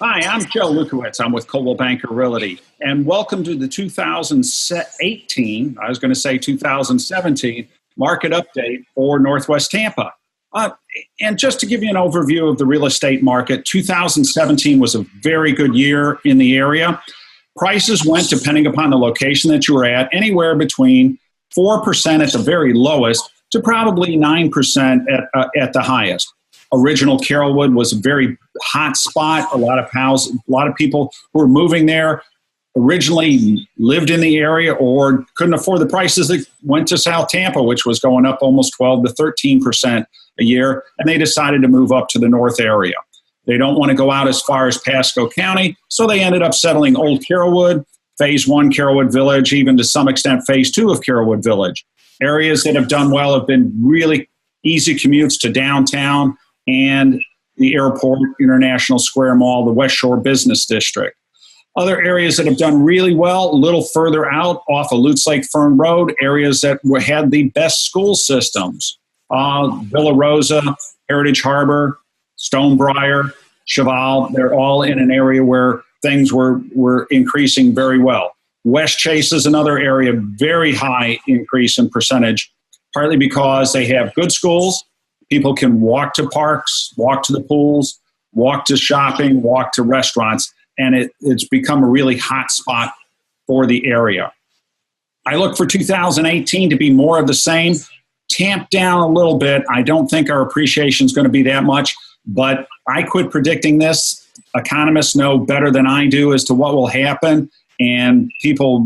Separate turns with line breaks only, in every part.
Hi, I'm Joe Lewkowicz. I'm with Coldwell Banker Realty, and welcome to the 2018, I was going to say 2017, market update for Northwest Tampa. And just to give you an overview of the real estate market, 2017 was a very good year in the area. Prices went, depending upon the location that you were at, anywhere between 4% at the very lowest to probably 9% at the highest. Original Carrollwood was a very hot spot. A lot of people who were moving there originally lived in the area or couldn't afford the prices that went to South Tampa, which was going up almost 12 to 13% a year, and they decided to move up to the north area. They don't want to go out as far as Pasco County, so they ended up settling Old Carrollwood, Phase 1 Carrollwood Village, even to some extent Phase 2 of Carrollwood Village. Areas that have done well have been really easy commutes to downtown and the Airport, International Square Mall, the West Shore Business District. Other areas that have done really well, a little further out off of Lutz Lake Fern Road, areas that had the best school systems. Villa Rosa, Heritage Harbor, Stonebriar, Cheval, they're all in an area where things were increasing very well. West Chase is another area, very high increase in percentage, partly because they have good schools. People can walk to parks, walk to the pools, walk to shopping, walk to restaurants, and it's become a really hot spot for the area. I look for 2018 to be more of the same, tamp down a little bit. I don't think our appreciation is going to be that much, but I quit predicting this. Economists know better than I do as to what will happen, and people,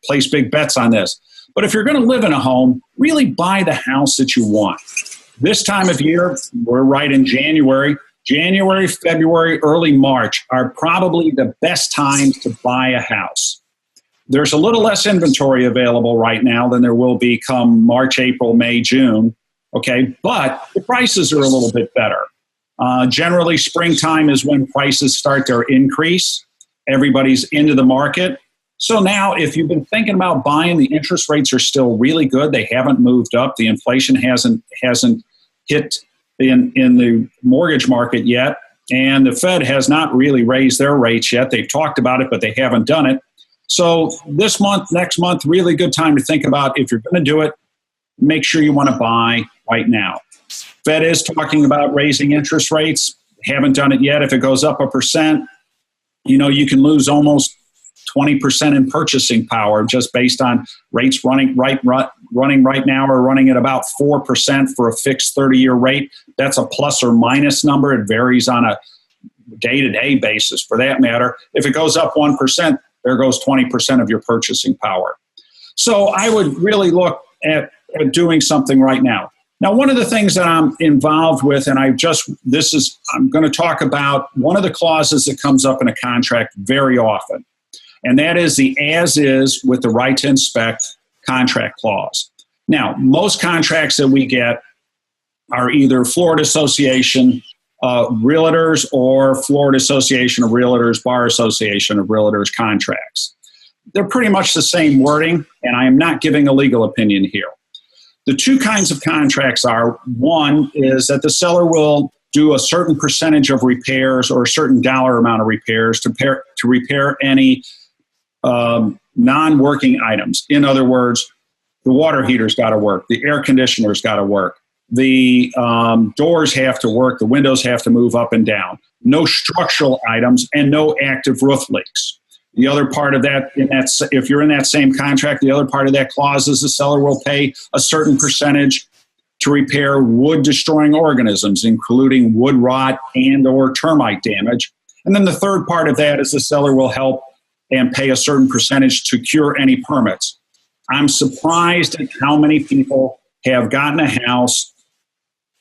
place big bets on this. But if you're going to live in a home, really buy the house that you want. This time of year, we're right in January. January, February, early March are probably the best times to buy a house. There's a little less inventory available right now than there will be come March, April, May, June. Okay, but the prices are a little bit better. Generally, springtime is when prices start to increase. Everybody's into the market. So now, if you've been thinking about buying, the interest rates are still really good. They haven't moved up. The inflation hasn't hit in the mortgage market yet. And the Fed has not really raised their rates yet. They've talked about it, but they haven't done it. So this month, next month, really good time to think about if you're going to do it, make sure you want to buy right now. Fed is talking about raising interest rates. Haven't done it yet. If it goes up 1%, you can lose almost 20% in purchasing power just based on rates running right now are running at about 4% for a fixed 30-year rate. That's a plus or minus number. It varies on a day-to-day basis for that matter. If it goes up 1%, there goes 20% of your purchasing power. So I would really look at doing something right now. Now, one of the things that I'm involved with, and I'm going to talk about one of the clauses that comes up in a contract very often. And that is the as is with the right to inspect contract clause. Now, most contracts that we get are either Florida Association of Realtors or Florida Association of Realtors, Bar Association of Realtors contracts. They're pretty much the same wording, and I am not giving a legal opinion here. The two kinds of contracts are, one is that the seller will do a certain percentage of repairs or a certain dollar amount of repairs to repair any non-working items. In other words, the water heater's got to work, the air conditioner's got to work, the doors have to work, the windows have to move up and down, no structural items, and no active roof leaks. The other part of that, if you're in that same contract, the other part of that clause is the seller will pay a certain percentage to repair wood-destroying organisms, including wood rot and or termite damage. And then the third part of that is the seller will help and pay a certain percentage to cure any permits. I'm surprised at how many people have gotten a house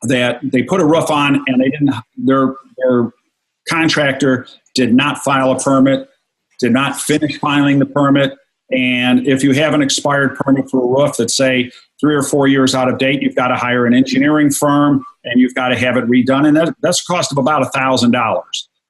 that they put a roof on and their contractor did not file a permit, did not finish filing the permit. And if you have an expired permit for a roof that's, say, 3 or 4 years out of date, you've got to hire an engineering firm and you've got to have it redone. And that's a cost of about $1,000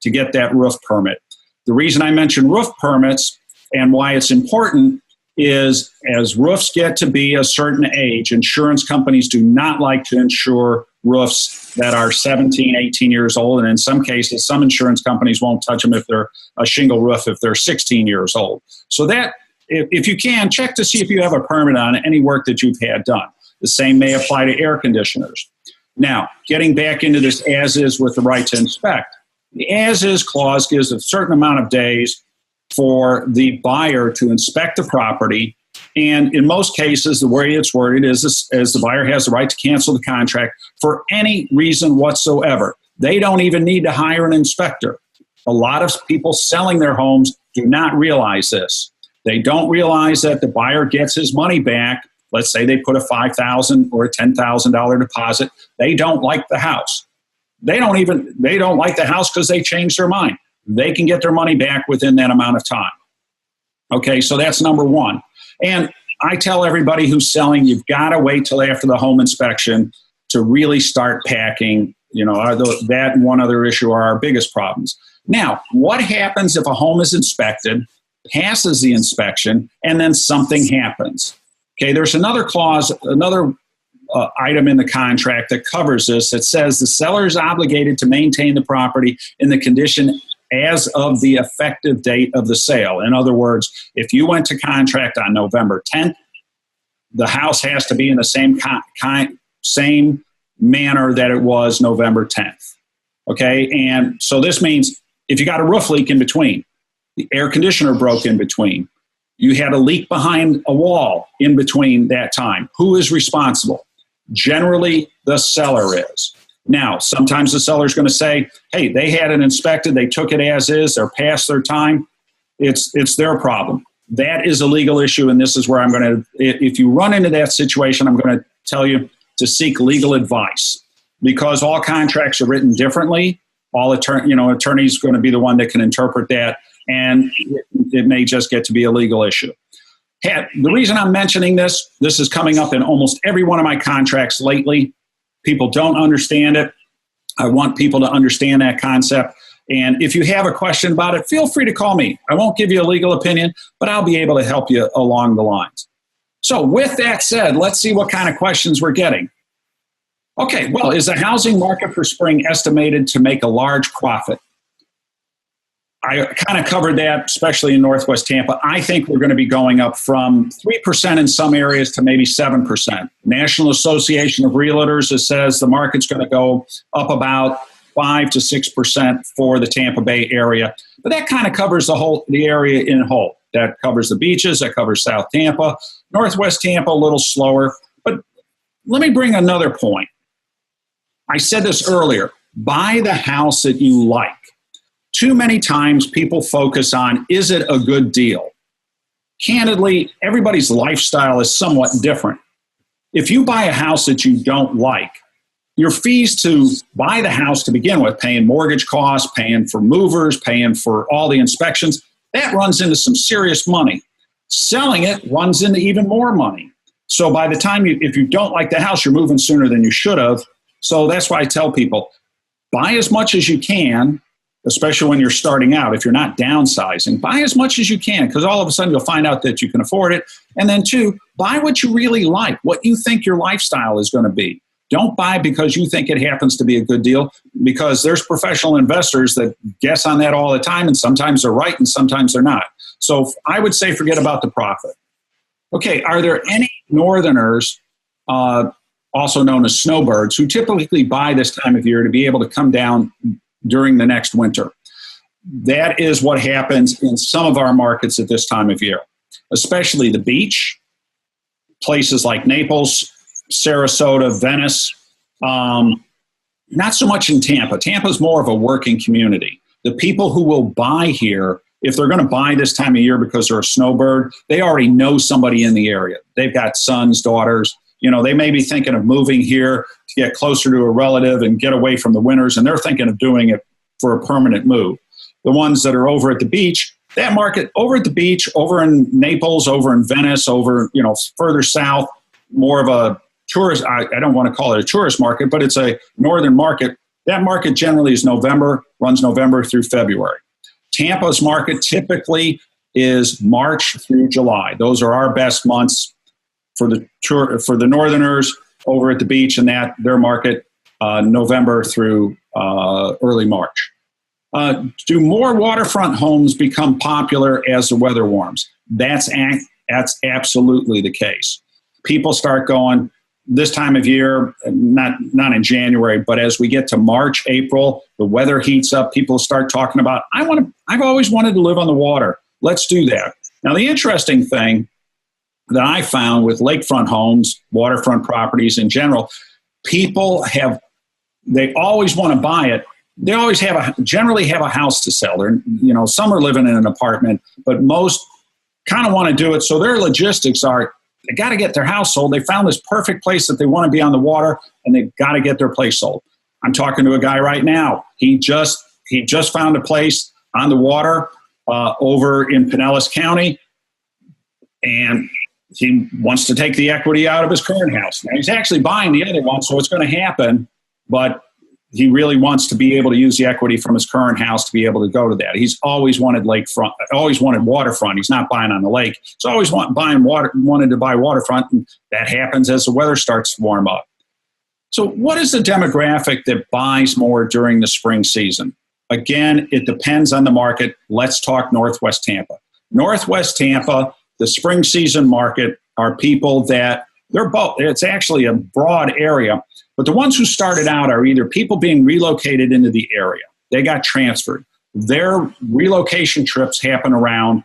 to get that roof permit. The reason I mention roof permits and why it's important is as roofs get to be a certain age, insurance companies do not like to insure roofs that are 17, 18 years old. And in some cases, some insurance companies won't touch them if they're a shingle roof if they're 16 years old. So that, if you can, check to see if you have a permit on any work that you've had done. The same may apply to air conditioners. Now, getting back into this as-is with the right to inspect. The as-is clause gives a certain amount of days for the buyer to inspect the property. And in most cases, the way it's worded is as the buyer has the right to cancel the contract for any reason whatsoever. They don't even need to hire an inspector. A lot of people selling their homes do not realize this. They don't realize that the buyer gets his money back. Let's say they put a $5,000 or a $10,000 deposit. They don't like the house. They don't like the house because they changed their mind. They can get their money back within that amount of time. Okay, so that's number one. And I tell everybody who's selling, you've got to wait till after the home inspection to really start packing. You know, that and one other issue are our biggest problems. Now, what happens if a home is inspected, passes the inspection, and then something happens? Okay, there's another clause, another item in the contract that covers this that says the seller is obligated to maintain the property in the condition as of the effective date of the sale. In other words, if you went to contract on November 10th, the house has to be in the same manner that it was November 10th. Okay, and so this means if you got a roof leak in between, the air conditioner broke in between, you had a leak behind a wall in between that time, who is responsible? Generally, the seller is. Now, sometimes the seller is going to say, hey, they had it inspected, they took it as is, they're past their time. It's their problem. That is a legal issue, and this is where I'm going to, if you run into that situation, I'm going to tell you to seek legal advice, because all contracts are written differently. Attorney's going to be the one that can interpret that, and it may just get to be a legal issue. The reason I'm mentioning this is coming up in almost every one of my contracts lately. People don't understand it. I want people to understand that concept. And if you have a question about it, feel free to call me. I won't give you a legal opinion, but I'll be able to help you along the lines. So with that said, let's see what kind of questions we're getting. Okay, well, is the housing market for spring estimated to make a large profit? I kind of covered that, especially in Northwest Tampa. I think we're going to be going up from 3% in some areas to maybe 7%. National Association of Realtors says the market's going to go up about 5 to 6% for the Tampa Bay area. But that kind of covers the area in whole. That covers the beaches, that covers South Tampa. Northwest Tampa, a little slower. But let me bring another point. I said this earlier. Buy the house that you like. Too many times people focus on, is it a good deal? Candidly, everybody's lifestyle is somewhat different. If you buy a house that you don't like, your fees to buy the house to begin with, paying mortgage costs, paying for movers, paying for all the inspections, that runs into some serious money. Selling it runs into even more money. So by the time if you don't like the house, you're moving sooner than you should have. So that's why I tell people, buy as much as you can, especially when you're starting out. If you're not downsizing, buy as much as you can, because all of a sudden you'll find out that you can afford it. And then two, buy what you really like, what you think your lifestyle is going to be. Don't buy because you think it happens to be a good deal, because there's professional investors that guess on that all the time, and sometimes they're right and sometimes they're not. So I would say forget about the profit. Okay, are there any northerners, also known as snowbirds, who typically buy this time of year to be able to come down during the next winter? That is what happens in some of our markets at this time of year, especially the beach, places like Naples, Sarasota, Venice. Not so much in Tampa. Tampa's more of a working community. The people who will buy here, if they're going to buy this time of year because they're a snowbird, they already know somebody in the area. They've got sons, daughters. They may be thinking of moving here to get closer to a relative and get away from the winters, and they're thinking of doing it for a permanent move. The ones that are over at the beach, that market over at the beach, over in Naples, over in Venice, over, further south, more of a tourist, I don't want to call it a tourist market, but it's a northern market. That market generally is runs November through February. Tampa's market typically is March through July. Those are our best months for the northerners over at the beach, and their market November through early March. Do more waterfront homes become popular as the weather warms? That's absolutely the case. People start going this time of year, not in January, but as we get to March, April, the weather heats up. People start talking about, I've always wanted to live on the water. Let's do that. Now, the interesting thing that I found with lakefront homes, waterfront properties in general, they always want to buy it. They always generally have a house to sell. Some are living in an apartment, but most kind of want to do it. So their logistics are, they got to get their house sold. They found this perfect place that they want to be on the water, and they've got to get their place sold. I'm talking to a guy right now. He just found a place on the water over in Pinellas County, and he wants to take the equity out of his current house. Now, he's actually buying the other one, so it's going to happen, but he really wants to be able to use the equity from his current house to be able to go to that. He's always wanted lakefront, always wanted waterfront. He's not buying on the lake. He's always wanted to buy waterfront, and that happens as the weather starts to warm up. So what is the demographic that buys more during the spring season? Again, it depends on the market. Let's talk Northwest Tampa. Northwest Tampa, the spring season market, are people that they're both. It's actually a broad area. But the ones who started out are either people being relocated into the area. They got transferred. Their relocation trips happen around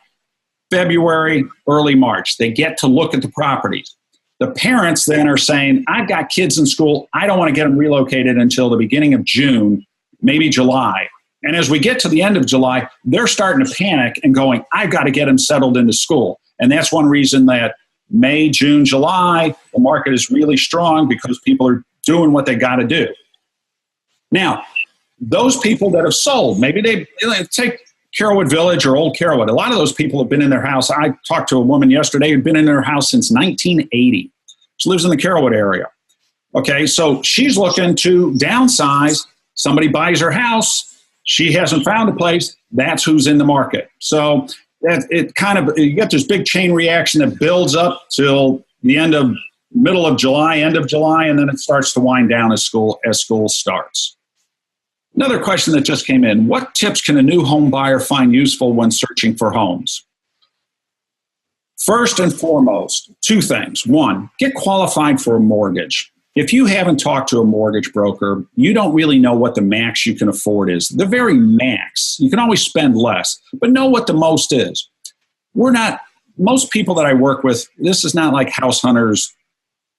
February, early March. They get to look at the properties. The parents then are saying, I've got kids in school. I don't want to get them relocated until the beginning of June, maybe July. And as we get to the end of July, they're starting to panic and going, I've got to get them settled into school. And that's one reason that May, June, July, the market is really strong, because people are doing what they got to do. Now, those people that have sold, maybe they take Carrollwood Village or Old Carrollwood. A lot of those people have been in their house. I talked to a woman yesterday who'd been in her house since 1980. She lives in the Carrollwood area. Okay, so she's looking to downsize. Somebody buys her house. She hasn't found a place. That's who's in the market. So you get this big chain reaction that builds up till the middle of July, end of July, and then it starts to wind down as school starts. Another question that just came in: what tips can a new home buyer find useful when searching for homes? First and foremost, two things. One, get qualified for a mortgage. If you haven't talked to a mortgage broker, you don't really know what the max you can afford is. The very max. You can always spend less, but know what the most is. Most people that I work with, this is not like House Hunters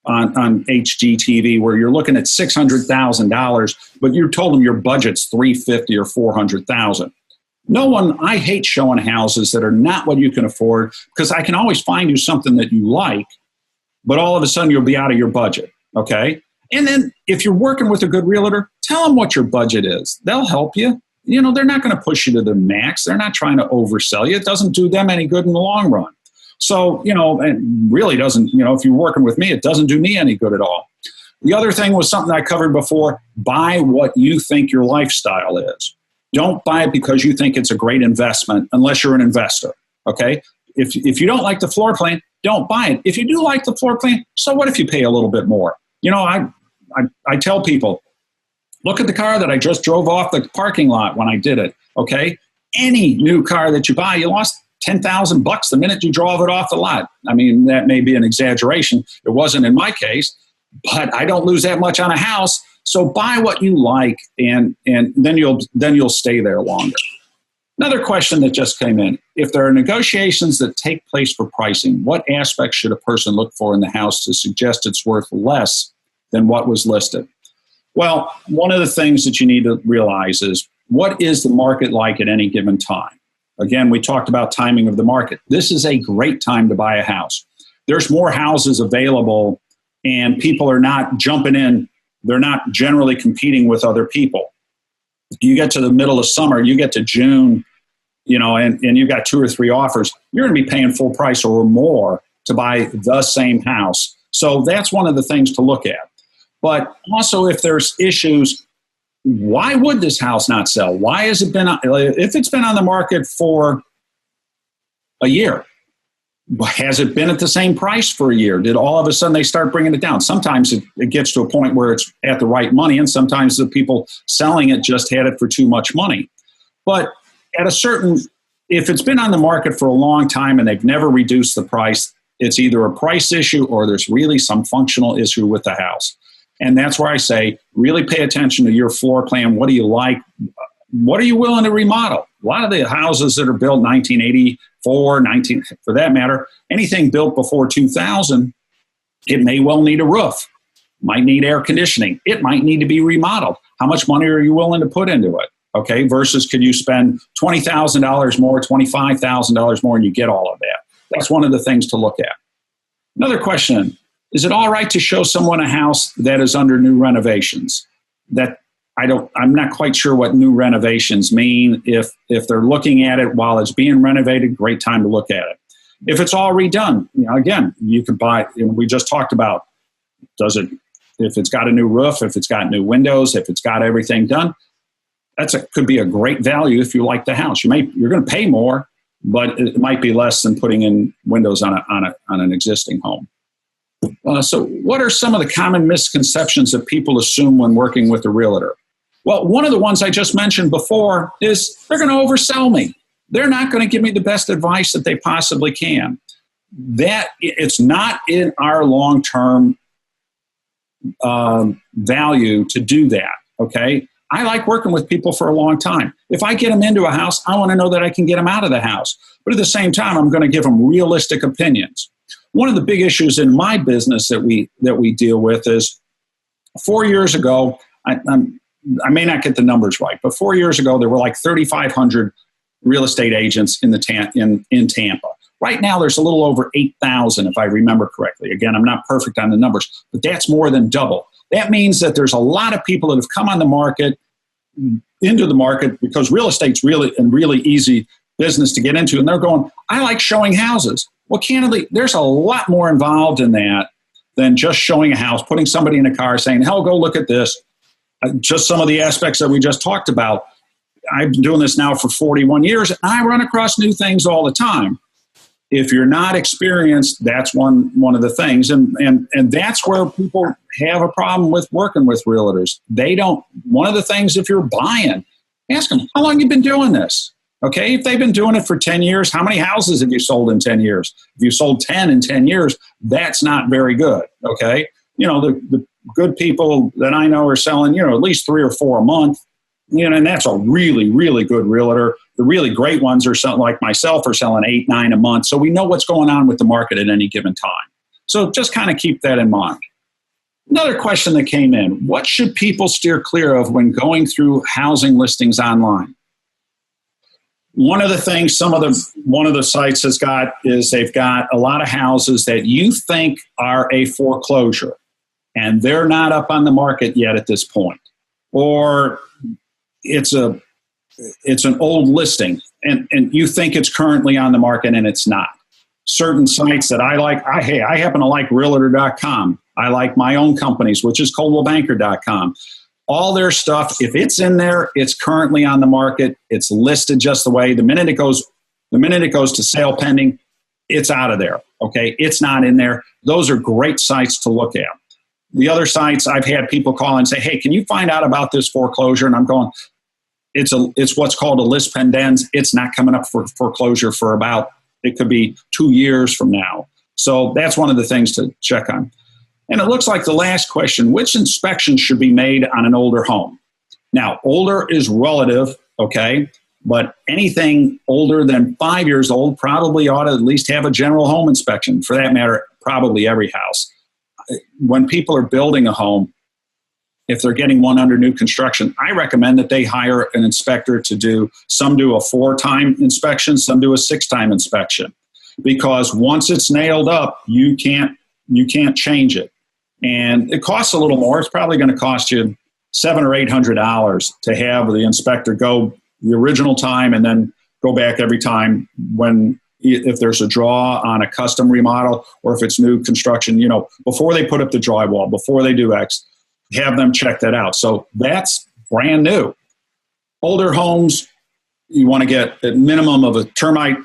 on HGTV where you're looking at $600,000, but you told them your budget's $350,000 or $400,000. I hate showing houses that are not what you can afford, because I can always find you something that you like, but all of a sudden you'll be out of your budget. Okay. And then if you're working with a good realtor, tell them what your budget is. They'll help you. They're not going to push you to the max. They're not trying to oversell you. It doesn't do them any good in the long run. So, it really doesn't, if you're working with me, it doesn't do me any good at all. The other thing was something I covered before: buy what you think your lifestyle is. Don't buy it because you think it's a great investment unless you're an investor. Okay. If you don't like the floor plan, don't buy it. If you do like the floor plan, so what if you pay a little bit more? I tell people, look at the car that I just drove off the parking lot when I did it. Okay. Any new car that you buy, you lost $10,000 the minute you drove it off the lot. I mean, that may be an exaggeration. It wasn't in my case, but I don't lose that much on a house. So buy what you like, and then you'll stay there longer. Another question that just came in: if there are negotiations that take place for pricing, what aspects should a person look for in the house to suggest it's worth less than what was listed? Well, one of the things that you need to realize is, what is the market like at any given time? Again, we talked about timing of the market. This is a great time to buy a house. There's more houses available, and people are not jumping in. They're not generally competing with other people. You get to the middle of summer, you get to June, and you've got 2 or 3 offers, you're going to be paying full price or more to buy the same house. So that's one of the things to look at. But also, if there's issues, why would this house not sell? Why has it been, if it's been on the market for a year, Has it been at the same price for a year? Did all of a sudden they start bringing it down? Sometimes it gets to a point where it's at the right money, and sometimes the people selling it just had it for too much money. But at a certain, if it's been on the market for a long time and they've never reduced the price, it's either a price issue or there's really some functional issue with the house. And that's where I say, really pay attention to your floor plan. What do you like? What are you willing to remodel? A lot of the houses that are built 1984, for that matter, anything built before 2000, it may well need a roof, might need air conditioning. It might need to be remodeled. How much money are you willing to put into it? Okay, versus could you spend $20,000 more, $25,000 more, and you get all of that? That's one of the things to look at. Another question, is it all right to show someone a house that is under new renovations? I'm not quite sure what new renovations mean. If they're looking at it while it's being renovated, great time to look at it. If it's all redone, again, you can buy, we just talked about, if it's got a new roof, if it's got new windows, if it's got everything done, could be a great value if you like the house. You're going to pay more, but it might be less than putting in windows on an existing home. So what are some of the common misconceptions that people assume when working with a realtor? Well, one of the ones I just mentioned before is they're going to oversell me. They're not going to give me the best advice that they possibly can. It's not in our long-term value to do that, okay? I like working with people for a long time. If I get them into a house, I want to know that I can get them out of the house. But at the same time, I'm going to give them realistic opinions. One of the big issues in my business that we deal with is 4 years ago, I may not get the numbers right, but 4 years ago, there were like 3,500 real estate agents in Tampa. Right now, there's a little over 8,000, if I remember correctly. Again, I'm not perfect on the numbers, but that's more than double. That means that there's a lot of people that have come on the market, into the market, because real estate's really easy business to get into, and they're going, I like showing houses. Well, candidly, there's a lot more involved in that than just showing a house, putting somebody in a car, saying, hell, go look at this. Just some of the aspects that we just talked about. I've been doing this now for 41 years, and I run across new things all the time. If you're not experienced, that's one of the things. And that's where people have a problem with working with realtors. One of the things, if you're buying, ask them, how long have you been doing this? Okay, if they've been doing it for 10 years, how many houses have you sold in 10 years? If you sold 10 in 10 years, that's not very good, okay? The good people that I know are selling, at least 3 or 4 a month, and that's a really, really good realtor. The really great ones are selling, like myself, are selling 8, 9 a month. So we know what's going on with the market at any given time. So just kind of keep that in mind. Another question that came in, what should people steer clear of when going through housing listings online? One of the things one of the sites has got is they've got a lot of houses that you think are a foreclosure, and they're not up on the market yet at this point. Or it's an old listing, and you think it's currently on the market, and it's not. Certain sites that I like, I happen to like Realtor.com. I like my own companies, which is COLDWELL-BANKER.com. All their stuff, if it's in there, it's currently on the market. It's listed just the way. The minute it goes to sale pending, it's out of there. Okay, it's not in there. Those are great sites to look at. The other sites, I've had people call and say, "Hey, can you find out about this foreclosure?" And I'm going, "It's what's called a lis pendens. It's not coming up for foreclosure for it could be 2 years from now." So that's one of the things to check on. And it looks like the last question, which inspections should be made on an older home? Now, older is relative, okay? But anything older than 5 years old probably ought to at least have a general home inspection. For that matter, probably every house. When people are building a home, if they're getting one under new construction, I recommend that they hire an inspector some do a 4-time inspection, some do a 6-time inspection. Because once it's nailed up, you can't change it. And it costs a little more. It's probably going to cost you $700 or $800 to have the inspector go the original time and then go back every time if there's a draw on a custom remodel or if it's new construction, before they put up the drywall, before they do X, have them check that out. So that's brand new. Older homes, you want to get a minimum of a termite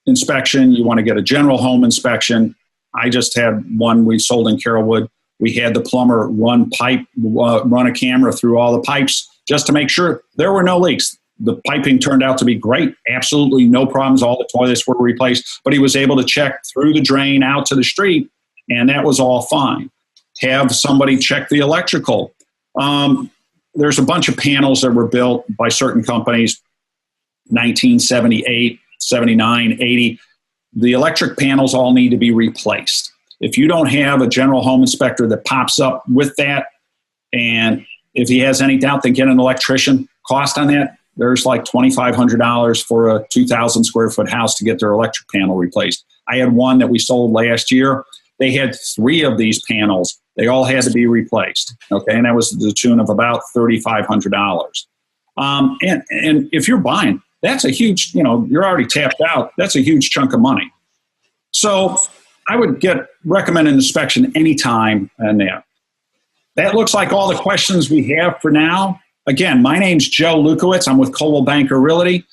inspection, you want to get a general home inspection. I just had one we sold in Carrollwood. We had the plumber run a camera through all the pipes just to make sure there were no leaks. The piping turned out to be great. Absolutely no problems. All the toilets were replaced, but he was able to check through the drain out to the street, and that was all fine. Have somebody check the electrical. There's a bunch of panels that were built by certain companies, 1978, 79, 80. The electric panels all need to be replaced. If you don't have a general home inspector that pops up with that, and if he has any doubt, then get an electrician. Cost on that, there's like $2,500 for a 2,000 square foot house to get their electric panel replaced. I had one that we sold last year. They had 3 of these panels. They all had to be replaced. Okay, and that was to the tune of about $3,500. And if you're buying, that's a huge, you're already tapped out. That's a huge chunk of money. So I would recommend an inspection anytime and there. That looks like all the questions we have for now. Again, my name's Joe Lewkowicz. I'm with Coldwell-Banker Realty.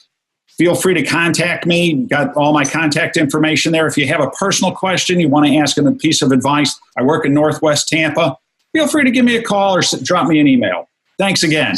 Feel free to contact me. Got all my contact information there. If you have a personal question, you want to ask a piece of advice, I work in Northwest Tampa. Feel free to give me a call or drop me an email. Thanks again.